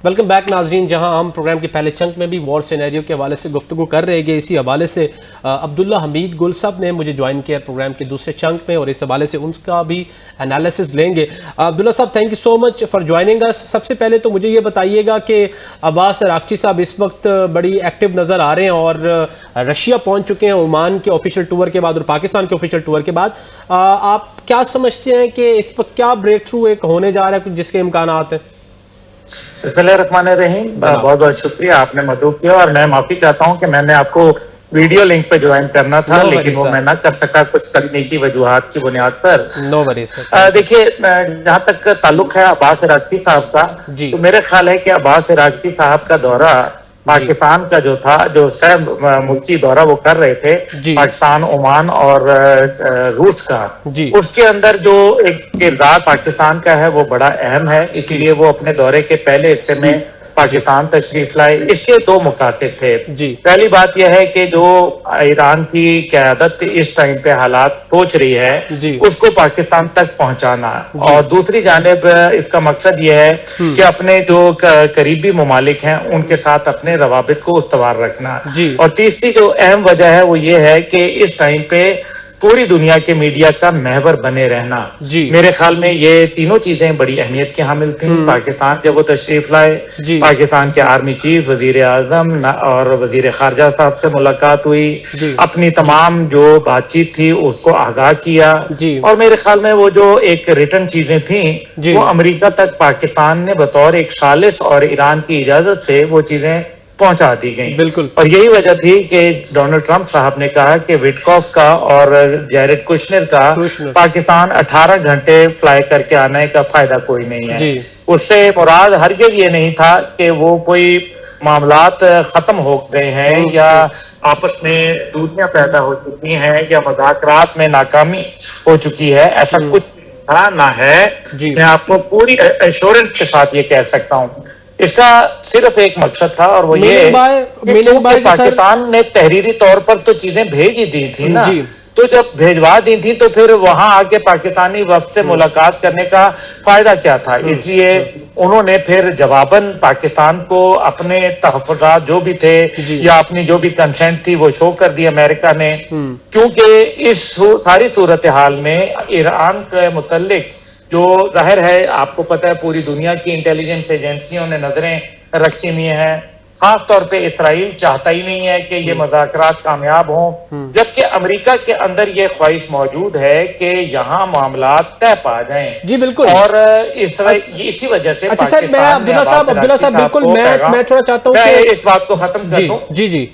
Welcome back नाजरीन, जहां हम प्रोग्राम के पहले चंक में भी वॉर सिनेरियो के हवाले से गुफ्तगू कर रहे हैं। इसी हवाले से अब्दुल्ला हमीद गुल साहब ने मुझे ज्वाइन किया प्रोग्राम के दूसरे चंक में और इस हवाले से उनका भी एनालिसिस लेंगे। अब्दुल्ला साहब, thank you so much for joining us. सबसे पहले तो मुझे ये बताइएगा कि अब्बास अरागची साहब इस वक्त बड़ी एक्टिव नज़र आ रहे हैं और रशिया पहुँच चुके हैं ओमान के ऑफिशियल टूर के बाद और पाकिस्तान के ऑफिशियल टूर के बाद। आप क्या समझते हैं कि इस वक्त क्या ब्रेक थ्रू एक होने जा रहा है, जिसके इम्कानात हैं? बिस्मिल्लाहिर्रहमानिर्रहीम, बहुत बहुत शुक्रिया, आपने मदद किया और मैं माफी चाहता हूं कि मैंने आपको वीडियो लिंक पे ज्वाइन करना था लेकिन वो मैं ना कर सका कुछ तकनीकी वजूहात की बुनियाद पर। No worries. देखिए, जहां तक ताल्लुक है अब्बास अरागची साहब का, तो मेरे ख्याल है कि अब्बास अरागची साहब का दौरा पाकिस्तान का जो था, जो सह मुल्की दौरा वो कर रहे थे पाकिस्तान, ओमान और रूस का, उसके अंदर जो एक किरदार पाकिस्तान का है वो बड़ा अहम है। इसीलिए वो अपने दौरे के पहले हिस्से में पाकिस्तान तशरीफ लाए। इसके दो मकासद थे। पहली बात यह है कि जो ईरान की क़यादत इस टाइम पे हालात सोच रही है उसको पाकिस्तान तक पहुंचाना, और दूसरी जानिब इसका मकसद यह है कि अपने जो करीबी ममालिक हैं उनके साथ अपने रवाबित को उस्तवार रखना। और तीसरी जो अहम वजह है वो ये है कि इस टाइम पे पूरी दुनिया के मीडिया का महवर बने रहना। मेरे ख्याल में ये तीनों चीजें बड़ी अहमियत की हामिल थी। पाकिस्तान जब वो तशरीफ लाए, पाकिस्तान के आर्मी चीफ, वजीर आजम और वजीर खारजा साहब से मुलाकात हुई, अपनी तमाम जो बातचीत थी उसको आगाह किया, और मेरे ख्याल में वो जो एक रिटर्न चीजें थी वो अमेरिका तक पाकिस्तान ने बतौर एक सालिस और ईरान की इजाजत से वो चीजें पहुंचा दी गई। बिल्कुल। और यही वजह थी कि डोनाल्ड ट्रंप साहब ने कहा कि विटकॉफ का और जैरेड कुशनर का पाकिस्तान 18 घंटे फ्लाई करके आने का फायदा कोई नहीं है। उससे मुराद हरगिज़ ये नहीं था कि वो कोई मामलात खत्म हो गए हैं या आपस में दूरियां पैदा हो चुकी हैं या मुज़ाकरात में नाकामी हो चुकी है, ऐसा कुछ ना है। मैं आपको पूरी एश्योरेंस के साथ ये कह सकता हूँ। इसका सिर्फ एक मकसद था और वो ये कि पाकिस्तान ने तहरीरी तौर पर तो चीजें भेज ही दी थी ना, तो जब भेजवा दी थी तो फिर वहां आके पाकिस्तानी वफ्द से मुलाकात करने का फायदा क्या था। इसलिए उन्होंने फिर जवाबन पाकिस्तान को अपने तहफ़्फ़ुज़ात जो भी थे या अपनी जो भी कंसेंट थी वो शो कर दी अमेरिका ने, क्योंकि इस सारी सूरत हाल में ईरान के मुतल्लिक जो जाहिर है आपको पता है पूरी दुनिया की इंटेलिजेंस एजेंसियों ने नजरें रखी हुई हैं, खास तौर पे इसराइल चाहता ही नहीं है कि ये मुज़ाकरात कामयाब हों, जबकि अमेरिका के अंदर ये ख्वाहिश मौजूद है कि यहाँ मामलात तय पा जाएं। जी बिल्कुल। और इसी वजह से अच्छा सर, मैं अब्दुल्ला साहब बिल्कुल मैं थोड़ा चाहता हूँ इस बात को खत्म कर दूं। जी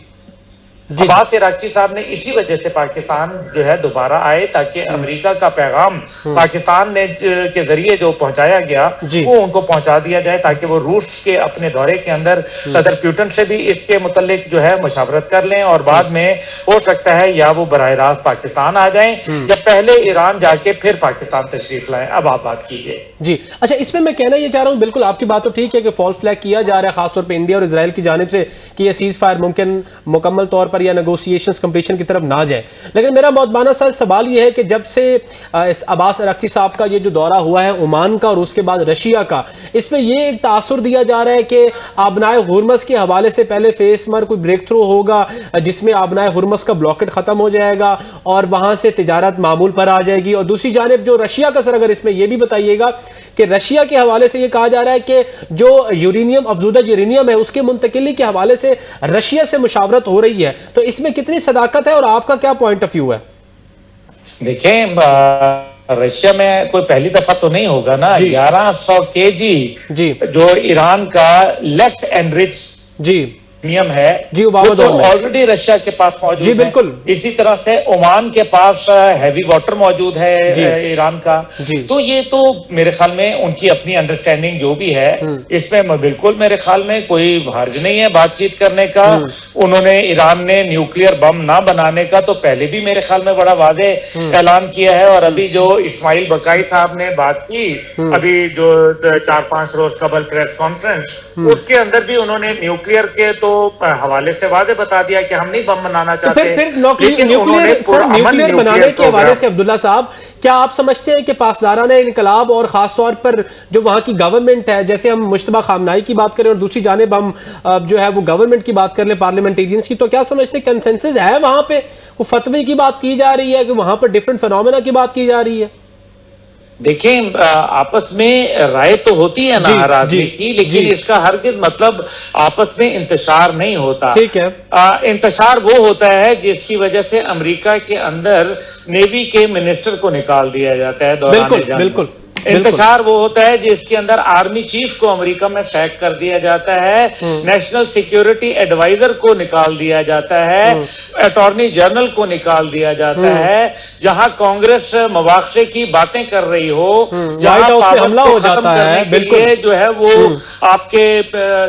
अब्बास अरागची साहब ने इसी वजह से पाकिस्तान जो है दोबारा आए ताकि अमेरिका का पैगाम पाकिस्तान ने के जरिए जो पहुंचाया गया वो उनको पहुंचा दिया जाए, ताकि वो रूस के अपने दौरे के अंदर सदर पुतिन से भी इसके मुतालिक जो है मुशावरत कर लें, और बाद में हो सकता है या वो बराह रास्त पाकिस्तान आ जाएं या पहले ईरान जाके फिर पाकिस्तान तशरीफ लाएं। अब आप बात कीजिए। जी अच्छा, इसमें मैं कहना ये चाह रहा हूँ, बिल्कुल आपकी बात तो ठीक है कि फॉल्स फ्लैग किया जा रहा है खासतौर पर इंडिया और इसराइल की जानिब से कि यह सीज फायर मुमकिन मुकम्मल तौर पर या नेगोशिएशंस कंप्लीशन की तरफ ना जाए। लेकिन मेरा मौजूदा सा सवाल यह है कि जब से इस अब्बास अरागची साहब का ये जो दौरा हुआ है ओमान का और उसके बाद रशिया का, इसमें यह एक तासुर दिया जा रहा है कि आबनाए हुर्मस के हवाले से पहले फेस पर कोई ब्रेक थ्रू होगा जिसमें आबनाए हुर्मस का ब्लॉकेट खत्म हो जाएगा और वहां से तिजारत मामूल पर आ जाएगी। और दूसरी जानिब जो रशिया का, सर अगर इसमें यह भी बताइएगा कि रशिया के हवाले से यह कहा जा रहा है कि जो यूरेनियम, अफजूदा यूरेनियम है उसके मुंतकिली के हवाले से रशिया से मुशावरत हो रही है, तो इसमें कितनी सदाकत है और आपका क्या पॉइंट ऑफ व्यू है? देखें, रशिया में कोई पहली दफा तो नहीं होगा ना। 1100 केजी जो ईरान का लेस एनरिच नियम है जी, वो तो ऑलरेडी रशिया के पास मौजूद है। बिल्कुल। इसी तरह से ओमान के पास हैवी वाटर मौजूद है ईरान का। तो ये तो मेरे ख्याल में उनकी अपनी अंडरस्टैंडिंग जो भी है, इसमें बिल्कुल मेरे ख्याल में कोई हर्ज नहीं है बातचीत करने का। उन्होंने ईरान ने न्यूक्लियर बम ना बनाने का तो पहले भी मेरे ख्याल में बड़ा वादे ऐलान किया है, और अभी जो इस्माइल बकाई साहब ने बात की अभी जो 4-5 रोज कबल प्रेस कॉन्फ्रेंस, उसके अंदर भी उन्होंने न्यूक्लियर के तो तो हवाले से वादे बता दिया कि हम नहीं बम बनाना चाहते। तो फिर न्यूक्लियर बनाने के हवाले से अब्दुल्ला साहब, क्या आप समझते हैं कि पासदाराना इनकलाब और खासतौर पर जो वहां की गवर्नमेंट है, जैसे हम मुश्तबा खामनाई की बात करें और दूसरी जानिब हम जो है वो गवर्नमेंट की बात कर लें, पार्लियामेंटेरियंस की, तो क्या समझते हैं कंसेंसस है वहां पे? वो फतवे की बात की जा रही है कि वहां पर डिफरेंट फिनोमेना की बात की जा रही है? देखें, आपस में राय तो होती है ना हर आदमी की, लेकिन इसका हरगिज मतलब आपस में इंतशार नहीं होता। ठीक है। इंतशार वो होता है जिसकी वजह से अमेरिका के अंदर नेवी के मिनिस्टर को निकाल दिया जाता है दौरान जंग। बिल्कुल। इंतशार वो होता है जिसके अंदर आर्मी चीफ को अमेरिका में सैक कर दिया जाता है, नेशनल सिक्योरिटी एडवाइजर को निकाल दिया जाता है, अटॉर्नी जनरल को निकाल दिया जाता है। जहां कांग्रेस मवाक़े की बातें कर रही हो, जहां हमला हो जाता है, बिल्कुल जो है वो आपके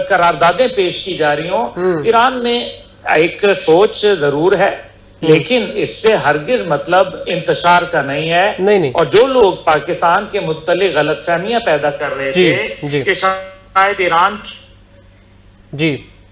करारदादें पेश की जा रही हो। ईरान में एक सोच जरूर है, लेकिन इससे हरगिज मतलब इंतशार का नहीं है। नहीं। और जो लोग पाकिस्तान के मुत्तलिक गलतफहमियां पैदा कर रहे थे कि शायद ईरान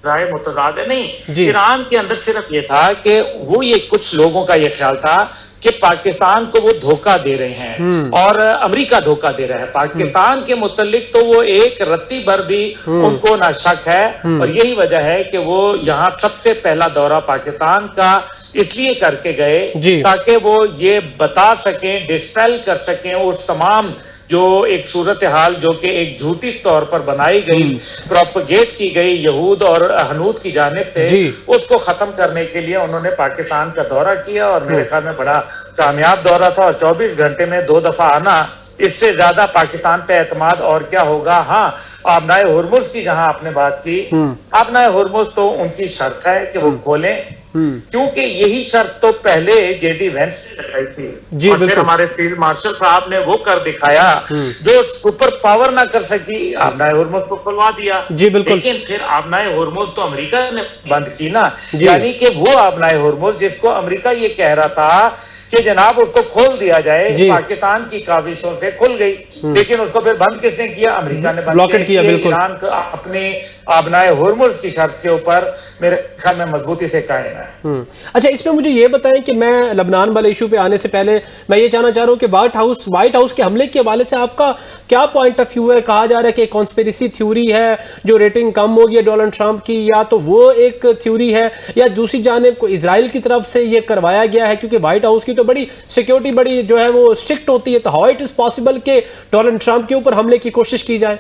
राय मुतजाद है, नहीं, ईरान के अंदर सिर्फ ये था कि वो ये कुछ लोगों का ये ख्याल था कि पाकिस्तान को वो धोखा दे रहे हैं और अमेरिका धोखा दे रहा है। पाकिस्तान के मुतल्लिक तो वो एक रत्ती भर भी उनको ना शक है, और यही वजह है कि वो यहाँ सबसे पहला दौरा पाकिस्तान का इसलिए करके गए ताकि वो ये बता सकें, डिस्पेल कर सकें उस तमाम जो एक सूरत हाल जो कि एक झूठी तौर पर बनाई गई, प्रोपगेट की गई यहूद और हनूद की जानिब से, उसको खत्म करने के लिए उन्होंने पाकिस्तान का दौरा किया और मेरे ख्याल में बड़ा कामयाब दौरा था। और 24 घंटे में 2 दफा आना, इससे ज्यादा पाकिस्तान पे एतमाद और क्या होगा। हाँ, आबनाए हुर्मुज की जहां आपने बात की, आबनाए हुर्मुज तो उनकी शर्त है कि वो खोलें, क्योंकि यही शर्त तो पहले जेडी वेंस ने लगाई थी और फिर हमारे फील्ड मार्शल साहब ने वो कर दिखाया जो सुपर पावर ना कर सकी, आबनाए हुर्मुज को खुलवा दिया। लेकिन फिर आबनाए हुर्मुज तो अमेरिका ने बंद की ना, यानी कि वो आबनाए हुर्मुज जिसको अमेरिका ये कह रहा था कि जनाब उसको खोल दिया जाए, पाकिस्तान की काविशों से खुल गई, लेकिन उसको फिर बंद किसने किया? अमेरिका ने बंद किया। ईरान अपने आबनाए हुर्मुज की शर्त के ऊपर मेरे ख्याल में मजबूती से कायम है। अच्छा, इसमें मुझे ये बताएं कि मैं लबनान वाले इशू पे आने से पहले मैं ये जानना चाह रहा हूँ कि व्हाइट हाउस के हमले के हवाले से आपका क्या पॉइंट ऑफ व्यू है? कहा जा रहा है कि कॉन्स्पिरेसी थ्योरी है, जो रेटिंग कम होगी है डोनाल्ड ट्रंप की, या तो वो एक थ्योरी है, या दूसरी जानिब को इजराइल की तरफ से ये करवाया गया है? क्योंकि व्हाइट हाउस की तो बड़ी सिक्योरिटी बड़ी जो है वो स्ट्रिक्ट होती है, तो हाउ इट इज पॉसिबल कि डोनाल्ड ट्रंप के ऊपर हमले की कोशिश की जाए?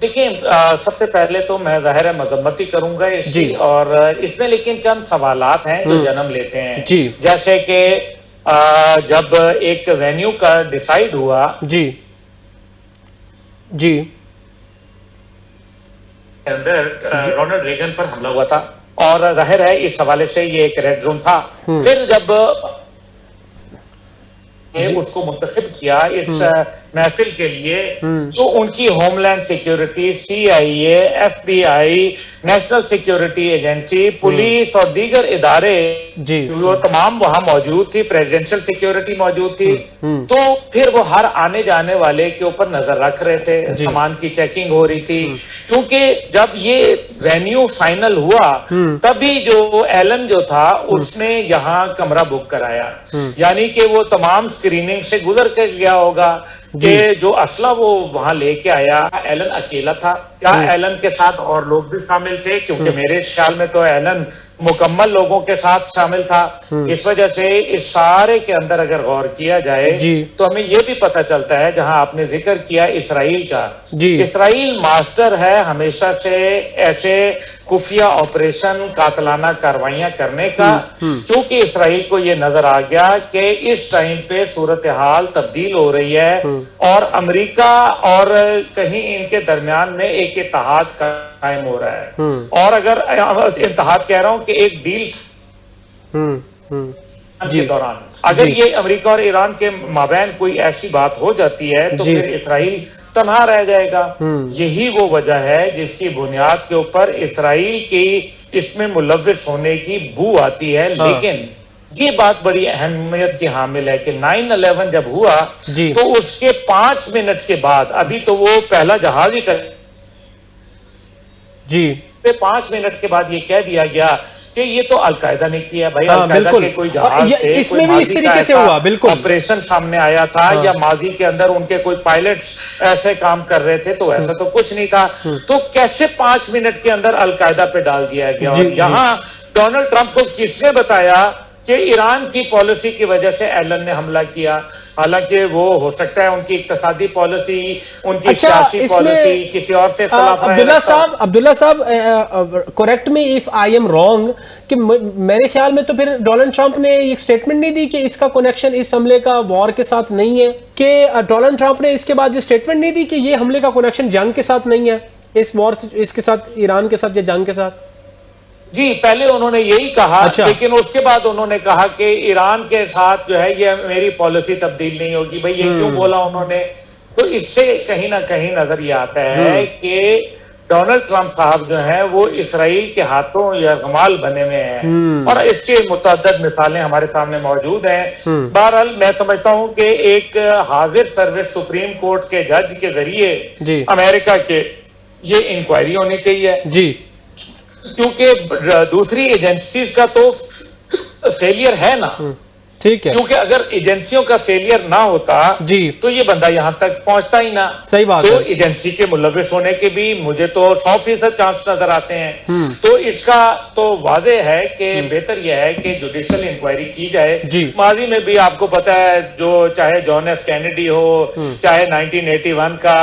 देखिए, सबसे पहले तो मैं जाहिर है मजम्मत ही करूंगा इसकी, और इसमें लेकिन चंद सवालात हैं जो जन्म लेते हैं। जैसे कि जब एक वेन्यू का डिसाइड हुआ अंदर रोनाल्ड रेगन पर हमला हुआ था, और जाहिर है इस हवाले से ये एक रेड जोन था। फिर जब उसको मुंतखब किया इस महफिल के लिए, तो उनकी homeland security, CIA, FBI, national security agency, police और दीगर इदारे वो तमाम वहां मौजूद थी, प्रेसिडेंशियल सिक्योरिटी मौजूद थी। तो फिर वो हर आने जाने वाले के ऊपर नजर रख रहे थे, सामान की चेकिंग हो रही थी, क्योंकि जब ये वेन्यू फाइनल हुआ तभी जो एलन जो था उसने यहाँ कमरा बुक कराया, यानी कि वो तमाम स्क्रीनिंग से गुजर के गया होगा कि जो असला वो वहां लेके आया। एलन अकेला था क्या? एलन के साथ और लोग भी शामिल थे? क्योंकि मेरे ख्याल में तो एलन मुकम्मल लोगों के साथ शामिल था। इस वजह से इस सारे के अंदर अगर गौर किया जाए तो हमें यह भी पता चलता है, जहां आपने जिक्र किया इसराइल का, इसराइल मास्टर है हमेशा से ऐसे खुफिया ऑपरेशन, कातलाना कार्रवाइयां करने का, क्योंकि इसराइल को यह नजर आ गया कि इस टाइम पे सूरत हाल तब्दील हो रही है और अमेरिका और कहीं इनके दरमियान में एक इत्तेहाद कायम हो रहा है। और अगर इत्तेहाद कह रहा हूं कि एक डील के दौरान अगर ये अमेरिका और ईरान के माबैन कोई ऐसी बात हो जाती है तो फिर इसराइल तन्हा रह जाएगा। यही वो वजह है जिसकी बुनियाद के ऊपर इसराइल की इसमें मुलव्विस होने की बू आती है। लेकिन ये बात बड़ी अहमियत की हामिल है कि 9/11 जब हुआ तो उसके 5 मिनट के बाद, अभी तो वो पहला जहाज ही पे 5 मिनट के बाद ये कह दिया गया कि ये तो अलकायदा ने किया। भाई अलकायदा के कोई जहाज थे, इसमें भी इस तरीके से हुआ, बिल्कुल ऑपरेशन सामने आया था, या माजी के अंदर उनके कोई पायलट्स ऐसे काम कर रहे थे, तो ऐसा तो कुछ नहीं था। तो कैसे 5 मिनट के अंदर अलकायदा पे डाल दिया गया? और यहाँ डोनाल्ड ट्रंप को किसने बताया कि ईरान की पॉलिसी की वजह से एलन ने हमला किया? हालांकि वो हो सकता है उनकी इक्तिसादी पॉलिसी, उनकी सियासी पॉलिसी किसी और से अब्दुल्ला साहब correct me if I am wrong, कि मेरे ख्याल में तो फिर डोनाल्ड ट्रंप ने एक स्टेटमेंट नहीं दी कि इसका कनेक्शन इस हमले का वॉर के साथ नहीं है, कि डोनाल्ड ट्रंप ने इसके बाद ये स्टेटमेंट नहीं दी कि ये हमले का कनेक्शन जंग के साथ नहीं है, इस वॉर इसके साथ, ईरान के साथ या जंग के साथ? जी, पहले उन्होंने यही कहा, लेकिन उसके बाद उन्होंने कहा कि ईरान के साथ जो है ये मेरी पॉलिसी तब्दील नहीं होगी। भाई ये क्यों बोला उन्होंने? तो इससे कहीं ना कहीं नजर ये आता है कि डोनाल्ड ट्रंप साहब जो है वो इसराइल के हाथों या कमाल बने हुए हैं, और इसके मुतअद्दिद मिसालें हमारे सामने मौजूद हैं। बहरहाल मैं समझता हूं कि एक हाजिर सर्विस सुप्रीम कोर्ट के जज के जरिए अमेरिका के ये इंक्वायरी होनी चाहिए जी, क्योंकि दूसरी एजेंसीज का तो फेलियर है ना, ठीक है, क्योंकि अगर एजेंसियों का फेलियर ना होता जी तो ये बंदा यहां तक पहुंचता ही ना। सही बात तो है। एजेंसी के मुलविस होने के भी मुझे तो 100% चांस नजर आते हैं। तो इसका तो वाजे है कि बेहतर यह है कि जुडिशियल इंक्वायरी की जाए। माजी में भी आपको पता है, जो चाहे जॉन एफ कैनेडी हो, चाहे 1981 का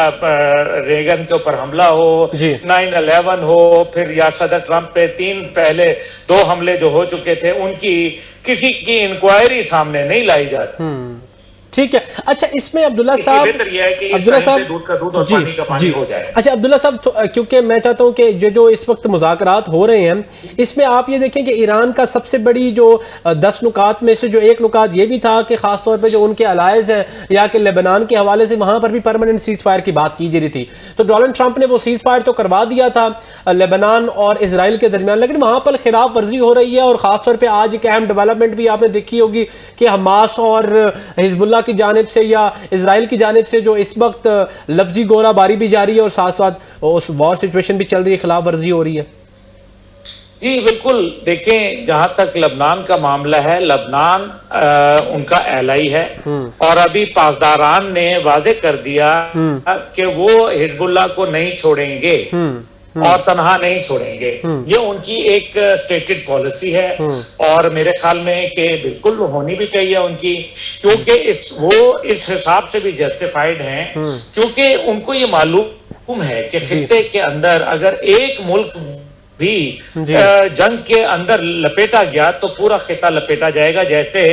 रेगन के ऊपर हमला हो, 9/11 हो, फिर या सदर ट्रंप पे 2 हमले जो हो चुके थे, उनकी किसी की इंक्वायरी सामने नहीं लाई जाती। ठीक है। अच्छा, इसमें अब्दुल्ला साहब दूध का दूध और पानी का पानी हो जाए। अच्छा अब्दुल्ला साहब, क्योंकि मैं चाहता हूं कि जो इस वक्त मुज़ाकरात हो रहे हैं, इसमें आप ये देखें कि ईरान का सबसे बड़ी जो 10 नुकात में से जो एक नुकात ये भी था कि खासतौर पे जो उनके अलाइज हैं, या कि लेबनान के हवाले से वहां पर भी परमानेंट सीज फायर की बात की जा रही थी। तो डोनाल्ड ट्रंप ने वो सीज फायर तो करवा दिया था लेबनान और इसराइल के दरमियान, लेकिन वहां पर खिलाफ वर्जी हो रही है। और खासतौर पर आज एक अहम डेवलपमेंट भी आपने देखी होगी कि हमास और हिजबुल्लाह की जानिब से या इजराइल की जानिब से जो इस वक्त लफ्जी गोलाबारी भी जारी है, और साथ साथ उस वॉर सिचुएशन भी चल रही है, खिलाफ वर्जी हो रही है। जी बिल्कुल, देखें जहां तक लबनान का मामला है, लबनान उनका एलाई है, और अभी पासदारान ने वादे कर दिया कि वो हिजबुल्लाह को नहीं छोड़ेंगे और तनहा नहीं छोड़ेंगे। ये उनकी एक स्टेटेड पॉलिसी है, और मेरे ख्याल में कि बिल्कुल होनी भी चाहिए उनकी, क्योंकि वो इस हिसाब से भी जस्टिफाइड हैं, क्योंकि उनको ये मालूम है कि खित्ते के अंदर अगर एक मुल्क भी जंग के अंदर लपेटा गया तो पूरा खिता लपेटा जाएगा। जैसे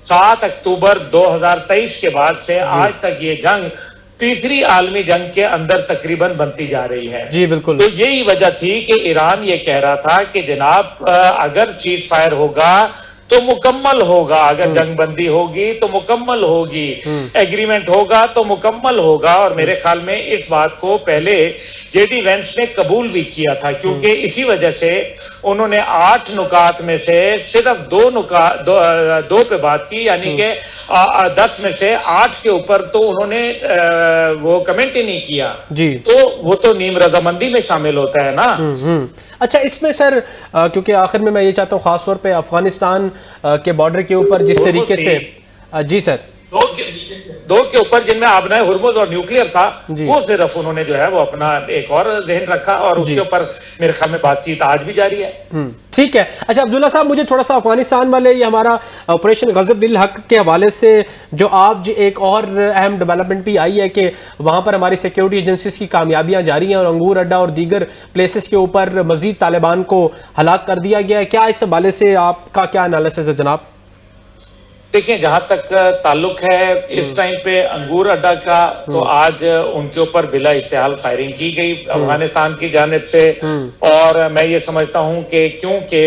7 अक्टूबर 2023 के बाद से आज तक ये जंग तीसरी आलमी जंग के अंदर तकरीबन बनती जा रही है। जी बिल्कुल। तो यही वजह थी कि ईरान ये कह रहा था कि जनाब अगर चीज फायर होगा तो मुकम्मल होगा, अगर जंगबंदी होगी तो मुकम्मल होगी, एग्रीमेंट होगा तो मुकम्मल होगा। और मेरे ख्याल में इस बात को पहले जेडी वेंस ने कबूल भी किया था, क्योंकि इसी वजह से उन्होंने 8 नुकात में से सिर्फ 2 पे बात की, यानी कि 10 में से 8 के ऊपर तो उन्होंने वो कमेंट ही नहीं किया जी। तो वो तो नीम रजामंदी में शामिल होता है ना। अच्छा, इसमें सर क्योंकि आखिर में मैं ये चाहता हूँ खासतौर पे अफगानिस्तान के बॉर्डर के ऊपर जिस तरीके से जी सर, दो के ऊपर जिनमें आबनाए हुर्मुज और न्यूक्लियर था, वो सिर्फ उन्होंने जो है वो अपना एक और जहन रखा, और उसके ऊपर मेरे ख्याल में बातचीत आज भी जारी है। ठीक है। अच्छा अब्दुल्ला साहब, मुझे थोड़ा सा अफगानिस्तान वाले ये हमारा ऑपरेशन गज़ब बिल हक के हवाले से जो आप एक और अहम डेवलपमेंट भी आई है कि वहां पर हमारी सिक्योरिटी एजेंसीज की कामयाबियां जारी हैं, और अंगूर अड्डा और दीगर प्लेसेस के ऊपर मजीद तालिबान को हलाक कर दिया गया है। क्या इस हवाले से आपका क्या एनालिसिस है जनाब? देखिए, जहां तक ताल्लुक है इस टाइम पे अंगूर अड्डा का, तो आज उनके ऊपर बिला इस्तेहाल फायरिंग की गई अफगानिस्तान की जानिब से, और मैं ये समझता हूं कि क्योंकि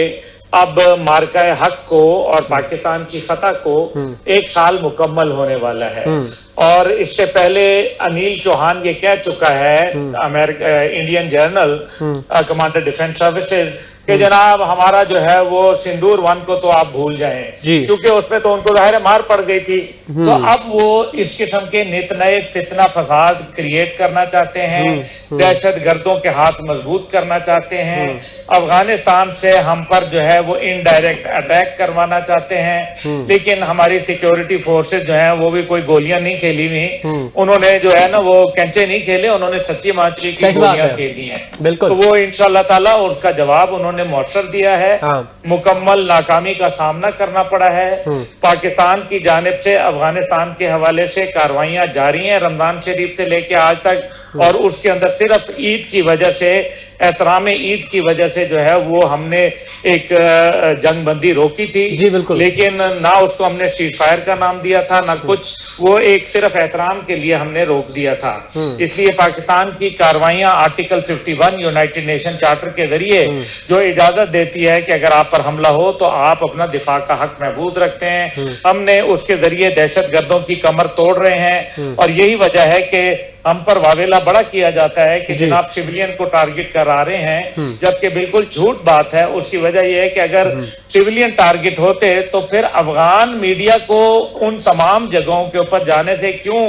अब मार्का हक को और पाकिस्तान की फतह को 1 साल मुकम्मल होने वाला है, और इससे पहले अनिल चौहान ये कह चुका है, America Indian journal commander defence services, कि जनाब हमारा जो है वो सिंदूर 1 को तो आप भूल जाएं, क्योंकि उसमें तो उनको जाहिर मार पड़ गई थी। तो अब वो इस किस्म के नित नए फितना फसाद क्रिएट करना चाहते हैं, दहशत गर्दों के हाथ मजबूत करना चाहते हैं, अफगानिस्तान से हम पर जो है वो इनडायरेक्ट अटैक करवाना चाहते हैं। लेकिन हमारी सिक्योरिटी फोर्सेज जो है वो भी कोई गोलियां नहीं खेली हुई, उन्होंने जो है ना वो कैंचे नहीं खेले, उन्होंने सच्ची माचली की गोलियां खेली हैं। बिल्कुल, तो वो इंशाअल्लाह ताला उसका जवाब उन्होंने मौसर दिया है। मुकम्मल नाकामी का सामना करना पड़ा है। पाकिस्तान की जानिब से अफगानिस्तान के हवाले से कार्रवाइयां जारी हैं रमजान शरीफ से लेके आज तक, और उसके अंदर सिर्फ ईद की वजह से, एहतराम ईद की वजह से जो है वो हमने एक जंगबंदी रोकी थी। जी बिल्कुल, लेकिन ना उसको हमने सीज फायर का नाम दिया था ना कुछ, वो एक सिर्फ एहतराम के लिए हमने रोक दिया था। इसलिए पाकिस्तान की कार्रवाइयां आर्टिकल 51 यूनाइटेड नेशन चार्टर के जरिए जो इजाजत देती है कि अगर आप पर हमला हो तो आप अपना दिफा का हक महफूज रखते हैं, हमने उसके जरिए दहशत गर्दों की कमर तोड़ रहे हैं। और यही वजह है कि हम पर वावेला बड़ा किया जाता है कि जनाब सिविलियन को टारगेट करा रहे हैं, जबकि बिल्कुल झूठ बात है। उसकी वजह यह है कि अगर सिविलियन टारगेट होते तो फिर अफगान मीडिया को उन तमाम जगहों के ऊपर जाने से क्यों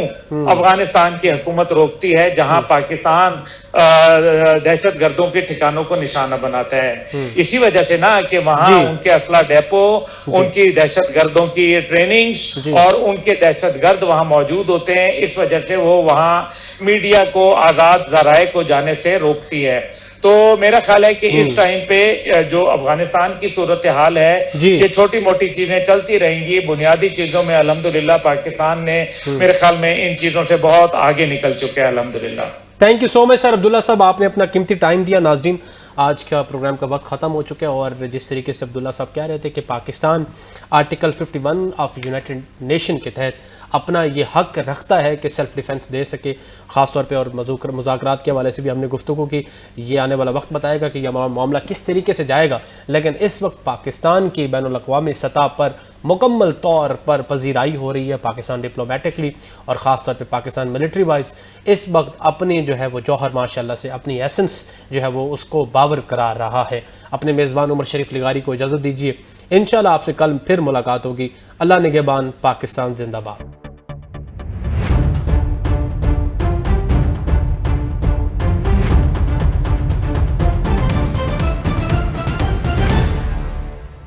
अफगानिस्तान की हुकूमत रोकती है जहां पाकिस्तान दहशत गर्दों के ठिकानों को निशाना बनाता है। इसी वजह से ना कि वहां उनके असला डेपो, उनकी दहशत गर्दों की ट्रेनिंग और उनके दहशत गर्द वहां मौजूद होते हैं। इस वजह से वो वहां मीडिया को, आजाद जराए को जाने से रोकती है। तो मेरा ख्याल है कि इस टाइम पे जो अफगानिस्तान की सूरत हाल है, ये छोटी मोटी चीजें चलती रहेंगी, बुनियादी चीजों में अल्हम्दुलिल्लाह पाकिस्तान ने मेरे ख्याल में इन चीजों से बहुत आगे निकल चुके हैं अल्हम्दुलिल्लाह। Thank you so much sir Abdullah साहब, आपने अपना कीमती टाइम दिया। नाजरीन, आज का प्रोग्राम का वक्त ख़त्म हो चुका है, और जिस तरीके से अब्दुल्ला साहब कह रहे थे कि Pakistan article 51 of United nation के तहत अपना ये हक रखता है कि सेल्फ डिफेंस दे सके, ख़ास तौर पे, और मुज़ाकरात के हवाले से भी हमने गुफ्तगू की। ये आने वाला वक्त बताएगा कि यह मामला किस तरीके से जाएगा, लेकिन इस वक्त पाकिस्तान की बैनुल-अक़वामी सतह पर मुकम्मल तौर पर पजीराई हो रही है। पाकिस्तान डिप्लोमेटिकली और ख़ास तौर पे पाकिस्तान मिलिट्री वाइज इस वक्त अपनी जो है वो जौहर माशाल्लाह से, अपनी एसेंस जो है वो उसको बावर करार रहा है। अपने मेज़बान उमर शरीफ लिगारी को इजाज़त दीजिए, इंशाल्लाह आपसे कल फिर मुलाकात होगी। अल्लाह निगहबान, पाकिस्तान जिंदाबाद।